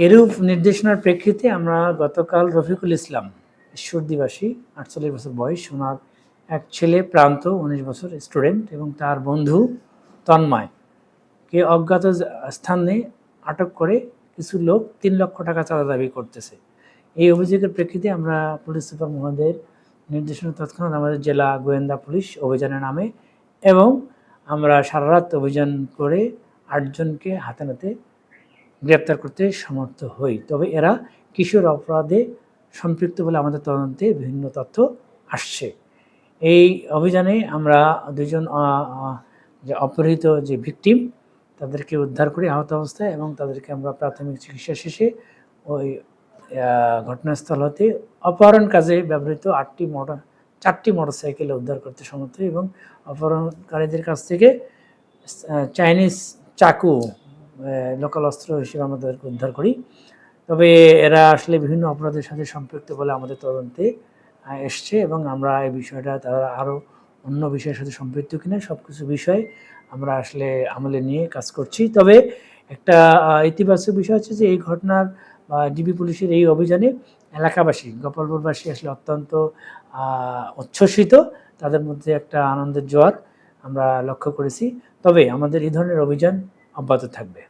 এরূপ নির্দেশনার প্রেক্ষিতে আমরা গতকাল রফিকুল ইসলাম ঈশ্বরদীবাসী 48 বছর বয়স, ওনার এক ছেলে প্রান্ত 19 বছর স্টুডেন্ট এবং তার বন্ধু তন্ময়কে অজ্ঞাত স্থানে আটক করে কিছু লোক 3 লক্ষ টাকা চাঁদা দাবি করতেছে। এই অভিযোগের প্রেক্ষিতে আমরা পুলিশ সুপার মহোদয়ের নির্দেশনা তৎক্ষণাৎ আমাদের জেলা গোয়েন্দা পুলিশ অভিযানের নামে এবং আমরা সারা রাত অভিযান করে 8 জনকে হাতে নাতে গ্রেপ্তার করতে সমর্থ হই। তবে এরা কিশোর অপরাধে সম্পৃক্ত বলে আমাদের তদন্তে বিভিন্ন তথ্য আসছে। এই অভিযানে আমরা 2 জন যে অপহৃত যে ভিকটিম তাদেরকে উদ্ধার করি আহত অবস্থায় এবং তাদেরকে আমরা প্রাথমিক চিকিৎসা শেষে ওই ঘটনাস্থল হতে অপহরণ কাজে ব্যবহৃত 4টি মোটরসাইকেল উদ্ধার করতে সমর্থ হই এবং অপহরণকারীদের কাছ থেকে চাইনিজ চাকু লোকাল অস্ত্র হিসেবে আমাদেরকে উদ্ধার করি। তবে এরা আসলে বিভিন্ন অপরাধের সাথে সম্পৃক্ত বলে আমাদের তদন্তে এসছে এবং আমরা এই বিষয়টা তারা আরও অন্য বিষয়ের সাথে সম্পৃক্ত কিনা সব কিছু বিষয় আমরা আসলে আমলে নিয়ে কাজ করছি। তবে একটা ইতিবাচক বিষয় হচ্ছে যে এই ঘটনার ডিবি পুলিশের এই অভিযানে এলাকাবাসী গোপালপুরবাসী আসলে অত্যন্ত উচ্ছ্বসিত, তাদের মধ্যে একটা আনন্দের জোয়ার আমরা লক্ষ্য করেছি। তবে আমাদের এই ধরনের অভিযান অব্যাহত থাকবে।